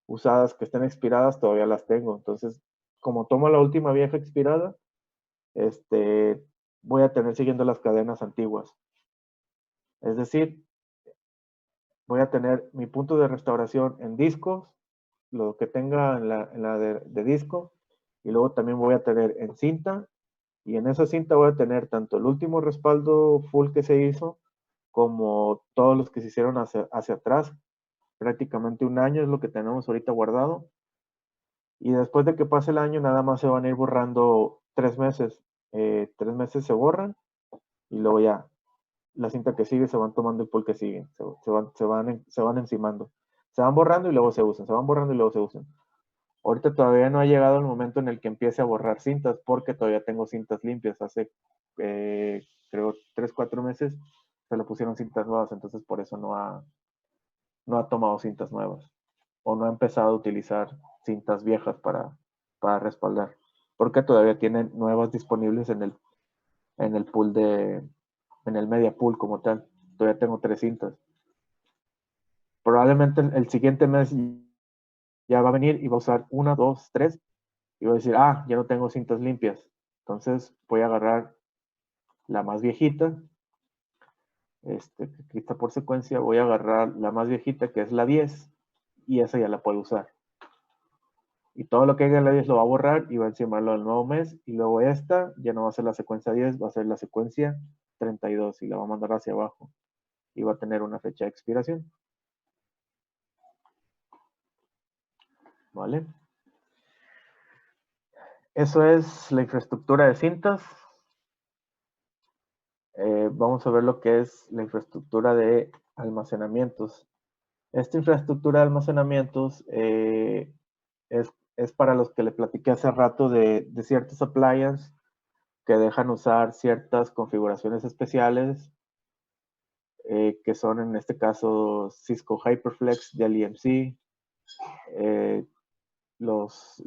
usadas, que estén expiradas, todavía las tengo. Entonces, como tomo la última vieja expirada, voy a tener siguiendo las cadenas antiguas. Es decir, voy a tener mi punto de restauración en discos, lo que tenga en la de disco, y luego también voy a tener en cinta, y en esa cinta voy a tener tanto el último respaldo full que se hizo, como todos los que se hicieron hacia atrás. Prácticamente un año es lo que tenemos ahorita guardado. Y después de que pase el año, nada más se van a ir borrando 3 meses. 3 meses se borran y luego ya la cinta que sigue se van tomando el pool que sigue. Se van encimando. Se van borrando y luego se usan. Se van borrando y luego se usan. Ahorita todavía no ha llegado el momento en el que empiece a borrar cintas, porque todavía tengo cintas limpias. Hace, creo, 3, 4 meses se le pusieron cintas nuevas, entonces por eso no ha tomado cintas nuevas. O no ha empezado a utilizar cintas viejas para respaldar. Porque todavía tienen nuevas disponibles en el pool en el media pool como tal. Todavía tengo 3 cintas. Probablemente el siguiente mes ya va a venir y va a usar 1, 2, 3 y va a decir, ya no tengo cintas limpias. Entonces voy a agarrar la más viejita, que está por secuencia, voy a agarrar la más viejita que es la 10 y esa ya la puedo usar. Y todo lo que haya en la 10 lo va a borrar y va a encimarlo al nuevo mes. Y luego esta ya no va a ser la secuencia 10, va a ser la secuencia 32 y la va a mandar hacia abajo. Y va a tener una fecha de expiración. ¿Vale? Eso es la infraestructura de cintas. Vamos a ver lo que es la infraestructura de almacenamientos. Esta infraestructura de almacenamientos es para los que le platiqué hace rato de ciertos appliances que dejan usar ciertas configuraciones especiales, que son en este caso Cisco HyperFlex, Dell EMC, los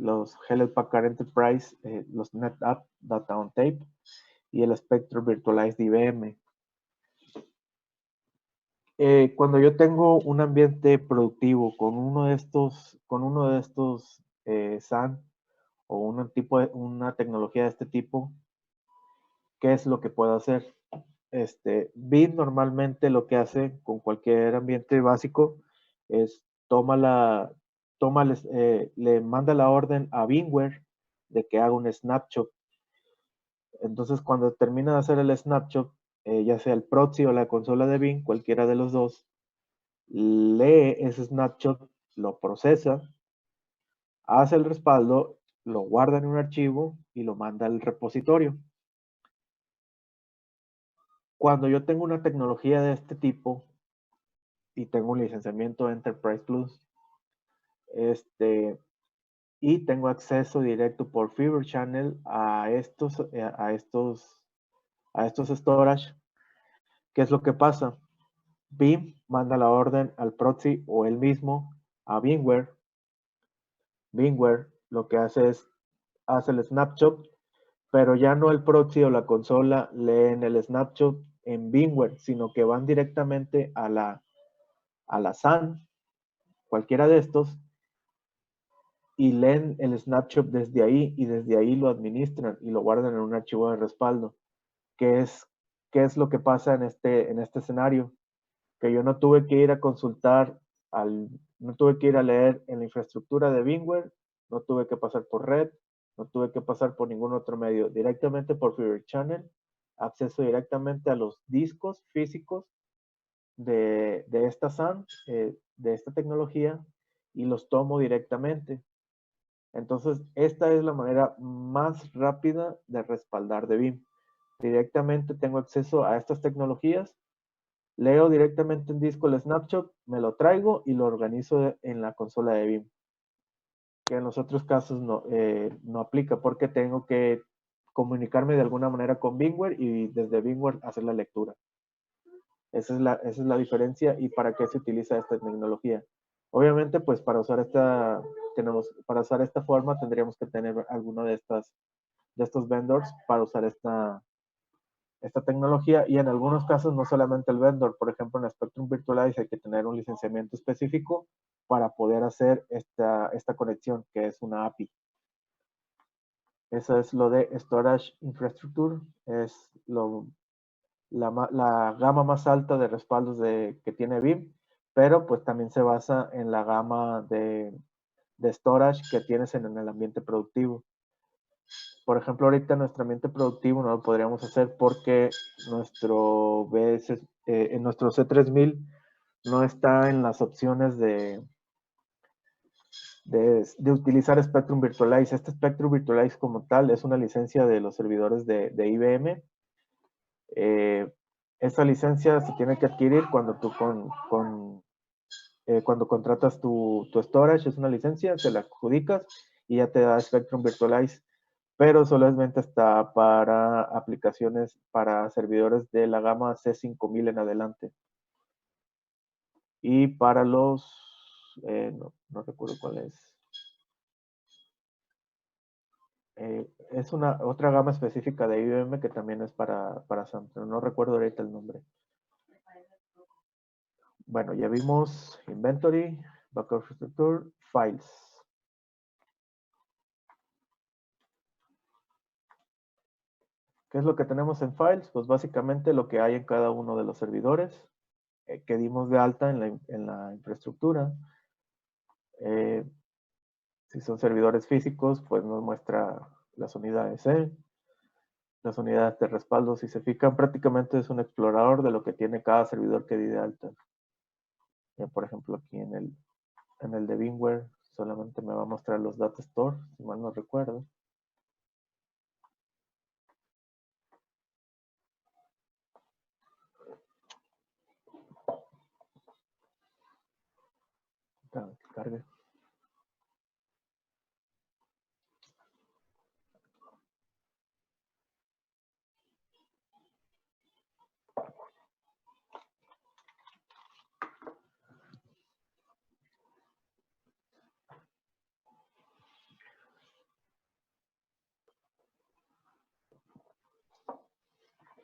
Hewlett Packard Enterprise, los NetApp Data on Tape y el Spectrum Virtualized IBM. Cuando yo tengo un ambiente productivo con uno de estos SAN o una tecnología de este tipo, ¿qué es lo que puedo hacer? BIM normalmente lo que hace con cualquier ambiente básico es le manda la orden a VMware de que haga un snapshot. Entonces, cuando termina de hacer el snapshot, ya sea el proxy o la consola de BIM, cualquiera de los dos, lee ese snapshot, lo procesa, hace el respaldo, lo guarda en un archivo y lo manda al repositorio. Cuando yo tengo una tecnología de este tipo y tengo un licenciamiento Enterprise Plus, y tengo acceso directo por Fiber Channel a estos storage, ¿qué es lo que pasa? BIM manda la orden al proxy o él mismo a VMware. VMware lo que hace es hace el snapshot, pero ya no el proxy o la consola leen el snapshot en VMware, sino que van directamente a la SAN, cualquiera de estos, y leen el snapshot desde ahí y desde ahí lo administran y lo guardan en un archivo de respaldo. ¿Qué es lo que pasa en este escenario? Que yo no tuve que ir a consultar, no tuve que ir a leer en la infraestructura de VMware, no tuve que pasar por red, no tuve que pasar por ningún otro medio, directamente por Fiber Channel, acceso directamente a los discos físicos de esta SAN, de esta tecnología, y los tomo directamente. Entonces, esta es la manera más rápida de respaldar de BIM. Directamente tengo acceso a estas tecnologías, leo directamente en disco el snapshot, me lo traigo y lo organizo en la consola de BIM. Que en los otros casos no aplica porque tengo que comunicarme de alguna manera con VMware y desde VMware hacer la lectura. Esa es la diferencia y para qué se utiliza esta tecnología. Obviamente, pues para usar esta forma tendríamos que tener alguno de estos vendors para usar esta tecnología y en algunos casos no solamente el vendor, por ejemplo en Spectrum Virtualize hay que tener un licenciamiento específico para poder hacer esta conexión que es una API. Eso es lo de Storage Infrastructure, es la gama más alta de respaldos que tiene BIM, pero pues también se basa en la gama de storage que tienes en el ambiente productivo. Por ejemplo, ahorita nuestro ambiente productivo no lo podríamos hacer porque nuestro en nuestro C3000 no está en las opciones de utilizar Spectrum Virtualize. Este Spectrum Virtualize como tal es una licencia de los servidores de IBM. Esa licencia se tiene que adquirir cuando tú cuando contratas tu storage, es una licencia, te la adjudicas y ya te da Spectrum Virtualize, pero solamente está para aplicaciones, para servidores de la gama C5000 en adelante. Y para los, no recuerdo cuál es. Es una otra gama específica de IBM que también es para Samsung. No recuerdo ahorita el nombre. Bueno, ya vimos Inventory, Backup Infrastructure, Files. ¿Qué es lo que tenemos en Files? Pues básicamente lo que hay en cada uno de los servidores que dimos de alta en la infraestructura. Si son servidores físicos, pues nos muestra las unidades C, las unidades de respaldo. Si se fijan, prácticamente es un explorador de lo que tiene cada servidor que di de alta. Por ejemplo, aquí en el de VMware solamente me va a mostrar los data store, si mal no recuerdo. Que cargue.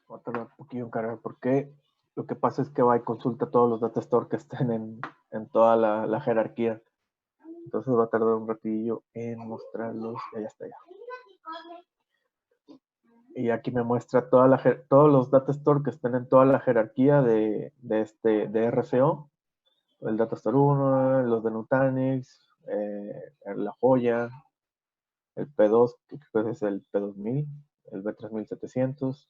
Voy a tardar un poquillo en cargar porque lo que pasa es que va y consulta todos los data store que estén en toda la jerarquía. Entonces va a tardar un ratillo en mostrarlos. Ya está ya. Y aquí me muestra todos los data store que estén en toda la jerarquía de RCO. El data store 1, los de Nutanix, la joya, el P2, que creo que es el P2000, el B3700.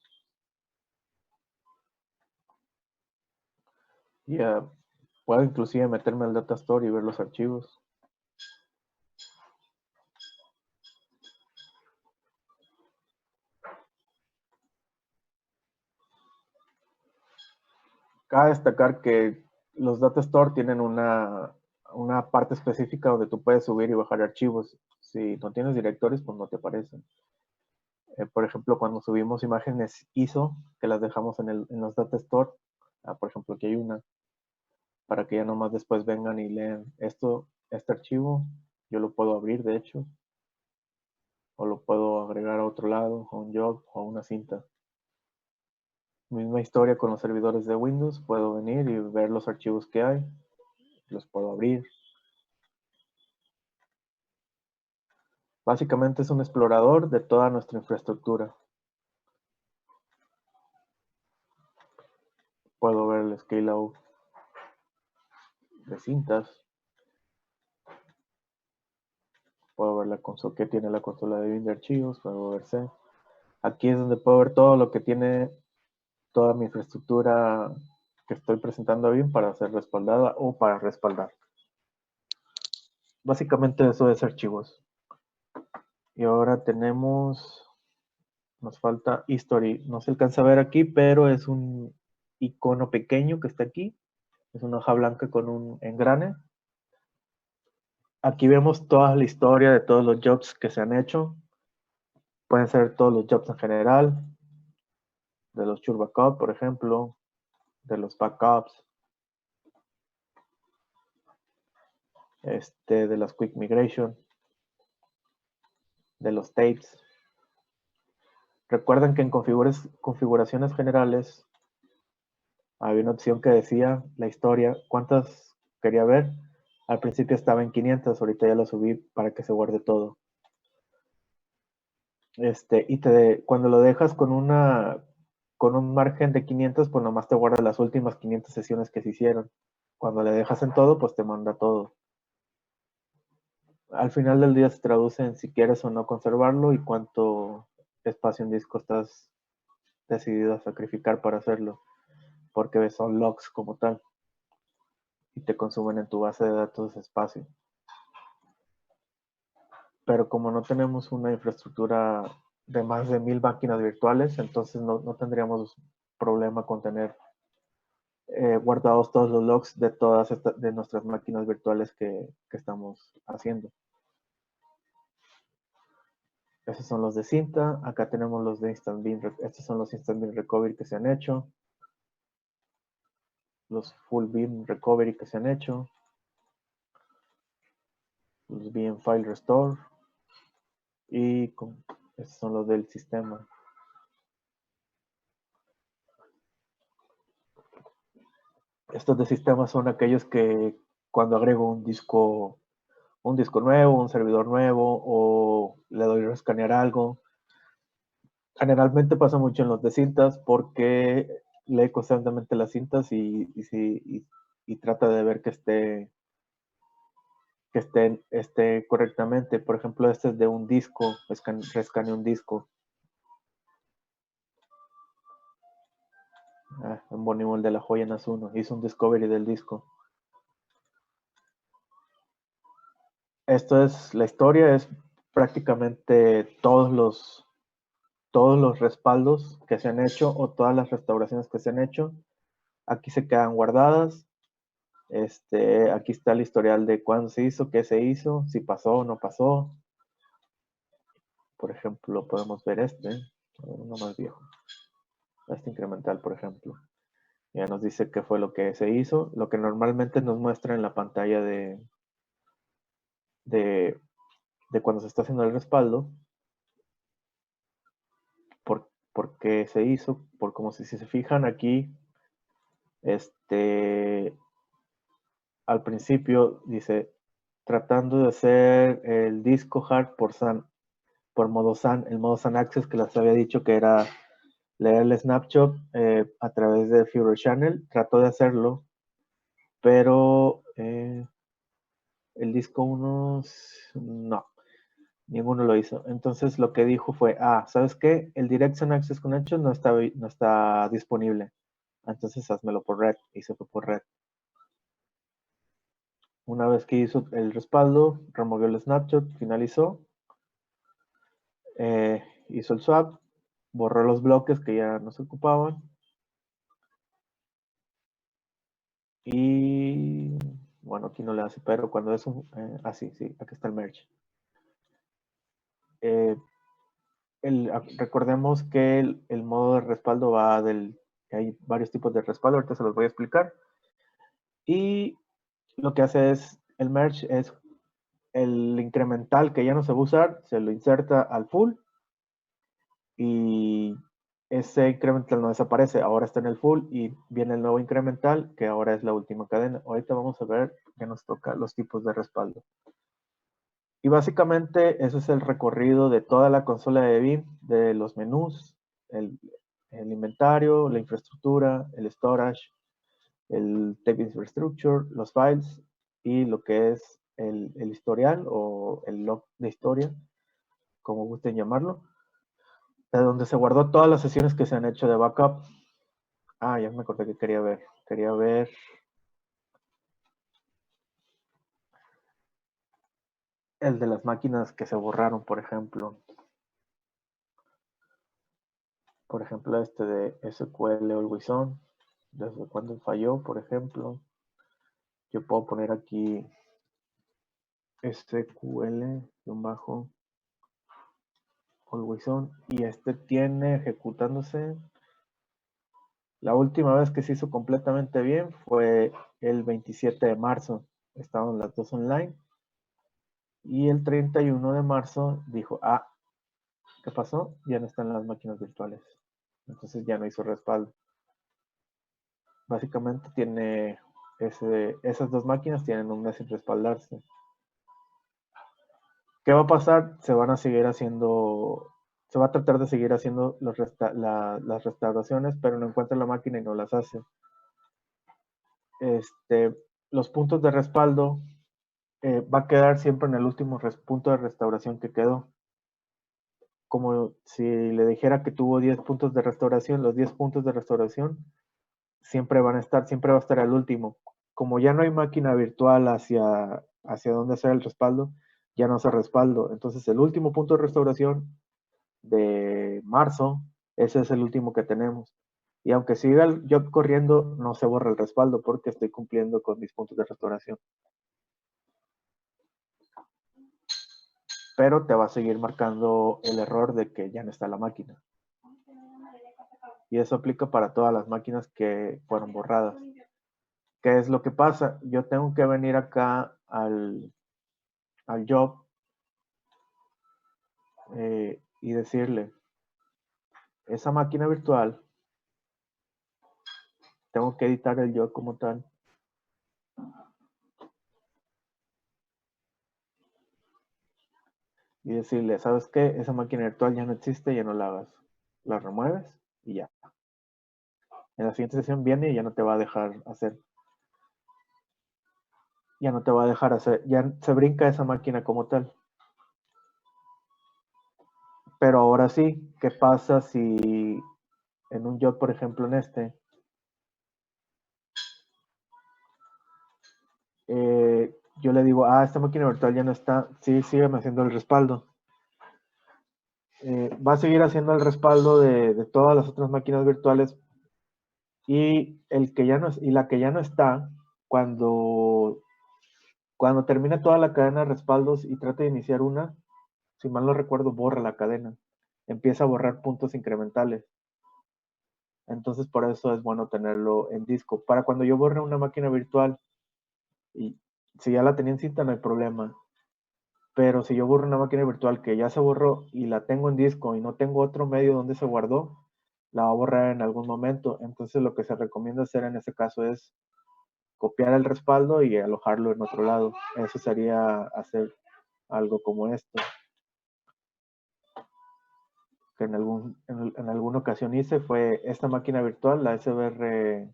Y puedo inclusive meterme al data store y ver los archivos. Cabe destacar que los data store tienen una parte específica donde tú puedes subir y bajar archivos. Si no tienes directorios, pues no te aparecen. Por ejemplo, cuando subimos imágenes ISO, que las dejamos en los data store, por ejemplo, aquí hay una, para que ya nomás después vengan y lean este archivo, yo lo puedo abrir, de hecho, o lo puedo agregar a otro lado, a un job o a una cinta. Misma historia con los servidores de Windows, puedo venir y ver los archivos que hay, los puedo abrir. Básicamente es un explorador de toda nuestra infraestructura. Puedo ver el scale out de cintas. Puedo ver la consola que tiene la consola de bin de archivos, puedo ver C. Aquí es donde puedo ver todo lo que tiene toda mi infraestructura que estoy presentando bien para ser respaldada o para respaldar. Básicamente eso es archivos. Y ahora nos falta history. No se alcanza a ver aquí, pero es un icono pequeño que está aquí. Es una hoja blanca con un engrane. Aquí vemos toda la historia de todos los jobs que se han hecho. Pueden ser todos los jobs en general, de los Sure Backup, por ejemplo, de los backups, de las Quick Migration, de los tapes. Recuerden que en configuraciones generales había una opción que decía la historia, cuántas quería ver. Al principio estaba en 500, ahorita ya lo subí para que se guarde todo. Cuando lo dejas con un margen de 500, pues nomás te guarda las últimas 500 sesiones que se hicieron. Cuando le dejas en todo, pues te manda todo. Al final del día se traduce en si quieres o no conservarlo y cuánto espacio en disco estás decidido a sacrificar para hacerlo, porque son logs como tal y te consumen en tu base de datos espacio. Pero como no tenemos una infraestructura de más de 1000 máquinas virtuales, entonces no tendríamos problema con tener guardados todos los logs de todas de nuestras máquinas virtuales que estamos haciendo. Esos son los de cinta. Acá tenemos los de Instant Beam. Estos son los Instant Beam Recovery que se han hecho. Los Full Beam Recovery que se han hecho. Los Beam File Restore. Y estos son los del sistema. Estos de sistema son aquellos que cuando agrego un disco nuevo, un servidor nuevo, o le doy a escanear algo. Generalmente pasa mucho en los de cintas porque lee constantemente las cintas y trata de ver que esté correctamente. Por ejemplo, este es de un disco, rescanea un disco. Un Bonimol de la joya en Asuno. Hizo un discovery del disco. Esto es la historia, es prácticamente todos los respaldos que se han hecho o todas las restauraciones que se han hecho. Aquí se quedan guardadas. Aquí está el historial de cuándo se hizo, qué se hizo, si pasó o no pasó. Por ejemplo, podemos ver uno más viejo. Este incremental, por ejemplo. Ya nos dice qué fue lo que se hizo, lo que normalmente nos muestra en la pantalla de cuando se está haciendo el respaldo. Por qué se hizo, por como si se fijan aquí, al principio dice, tratando de hacer el disco hard por modo SAN, el modo SAN Access que les había dicho que era leer el snapshot a través de Führer Channel, trató de hacerlo, pero el disco 1, no, ninguno lo hizo. Entonces lo que dijo fue, ¿sabes qué? El Direct SAN Access Connection no está disponible. Entonces házmelo por red. Y se fue por red. Una vez que hizo el respaldo, removió el snapshot, finalizó, hizo el swap, borró los bloques que ya no se ocupaban y bueno, aquí no le hace, pero cuando es un sí, aquí está el merge. Recordemos que el modo de respaldo va hay varios tipos de respaldo, ahorita se los voy a explicar. Y lo que hace es, el merge es el incremental que ya no se va a usar, se lo inserta al full y ese incremental no desaparece, ahora está en el full y viene el nuevo incremental que ahora es la última cadena. Ahorita vamos a ver que nos toca los tipos de respaldo. Y básicamente ese es el recorrido de toda la consola de BIM, de los menús, el inventario, la infraestructura, el storage, el tape infrastructure, los files y lo que es el historial o el log de historia, como gusten llamarlo, de donde se guardó todas las sesiones que se han hecho de backup. Ya me acordé que quería ver. Quería ver el de las máquinas que se borraron, por ejemplo. Por ejemplo, este de SQL Always On. Desde cuando falló, por ejemplo. Yo puedo poner aquí SQL Always On. Y este tiene ejecutándose. La última vez que se hizo completamente bien fue el 27 de marzo. Estaban las dos online. Y el 31 de marzo dijo, ¿qué pasó? Ya no están las máquinas virtuales. Entonces ya no hizo respaldo. Básicamente tiene esas dos máquinas tienen un mes sin respaldarse. ¿Qué va a pasar? Se va a tratar de seguir haciendo las restauraciones, pero no encuentra la máquina y no las hace. Los puntos de respaldo va a quedar siempre en el último punto de restauración que quedó. Como si le dijera que tuvo 10 puntos de restauración, los 10 puntos de restauración siempre va a estar al último. Como ya no hay máquina virtual hacia donde hacer el respaldo, ya no hace respaldo. Entonces el último punto de restauración de marzo, ese es el último que tenemos. Y aunque siga el job corriendo, no se borra el respaldo porque estoy cumpliendo con mis puntos de restauración. Pero te va a seguir marcando el error de que ya no está la máquina. Y eso aplica para todas las máquinas que fueron borradas. ¿Qué es lo que pasa? Yo tengo que venir acá al job y decirle, esa máquina virtual, tengo que editar el job como tal. Y decirle, ¿sabes qué? Esa máquina virtual ya no existe, ya no la hagas. La remueves y ya. En la siguiente sesión viene y ya no te va a dejar hacer. Ya no te va a dejar hacer. Ya se brinca esa máquina como tal. Pero ahora sí, ¿qué pasa si en un job, por ejemplo, en este, yo le digo, esta máquina virtual ya no está, sí, sígueme haciendo el respaldo. Va a seguir haciendo el respaldo de todas las otras máquinas virtuales y el que ya no y la que ya no está, cuando termine toda la cadena de respaldos y trate de iniciar una, si mal no recuerdo, borra la cadena, empieza a borrar puntos incrementales. Entonces por eso es bueno tenerlo en disco. Para cuando yo borre una máquina virtual, y si ya la tenía en cinta no hay problema. Pero si yo borro una máquina virtual que ya se borró y la tengo en disco y no tengo otro medio donde se guardó, la va a borrar en algún momento. Entonces lo que se recomienda hacer en ese caso es copiar el respaldo y alojarlo en otro lado. Eso sería hacer algo como esto, que en alguna ocasión hice, fue esta máquina virtual, la SBR,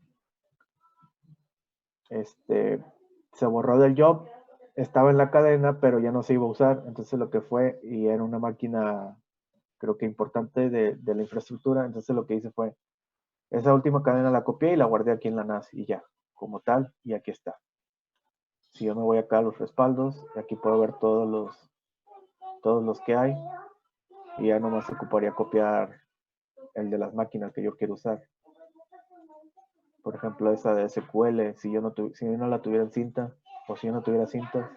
se borró del job, estaba en la cadena, pero ya no se iba a usar. Entonces lo que fue, y era una máquina, creo que importante de la infraestructura, entonces lo que hice fue, esa última cadena la copié y la guardé aquí en la NAS y ya, como tal, y aquí está. Si yo me voy acá a los respaldos, aquí puedo ver todos los que hay, y ya nomás ocuparía copiar el de las máquinas que yo quiero usar. Por ejemplo, esa de SQL, si yo no la tuviera en cinta, o si yo no tuviera cintas,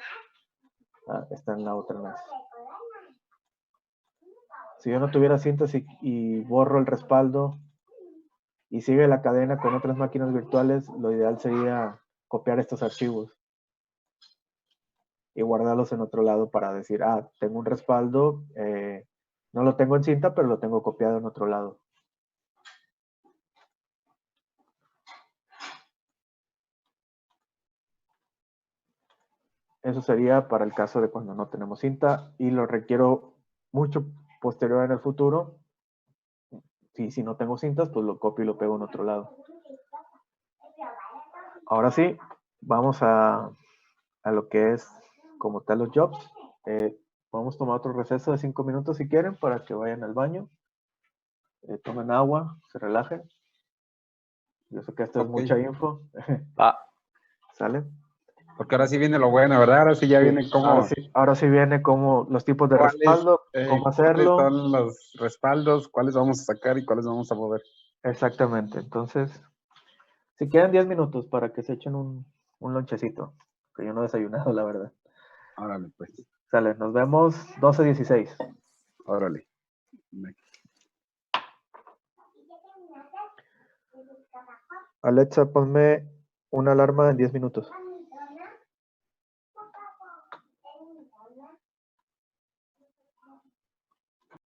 está en la otra NAS. Si yo no tuviera cintas y borro el respaldo y sigue la cadena con otras máquinas virtuales, lo ideal sería copiar estos archivos y guardarlos en otro lado para decir, tengo un respaldo, no lo tengo en cinta, pero lo tengo copiado en otro lado. Eso sería para el caso de cuando no tenemos cinta y lo requiero mucho posterior en el futuro. Si no tengo cintas, pues lo copio y lo pego en otro lado. Ahora sí, vamos a lo que es como tal los jobs. Vamos a tomar otro receso de 5 minutos si quieren para que vayan al baño, tomen agua, se relajen. Yo sé que esto es mucha info. ¿Sale? Porque ahora sí viene lo bueno, ¿verdad? Ahora sí ya viene cómo... Ahora sí viene como los tipos de respaldo, cómo hacerlo. ¿Cuáles son los respaldos? ¿Cuáles vamos a sacar y cuáles vamos a mover? Exactamente. Entonces, si quedan 10 minutos para que se echen un lonchecito, que yo no he desayunado, la verdad. Órale, pues. Sale, nos vemos 12:16. Órale. Alexa, ponme una alarma en 10 minutos.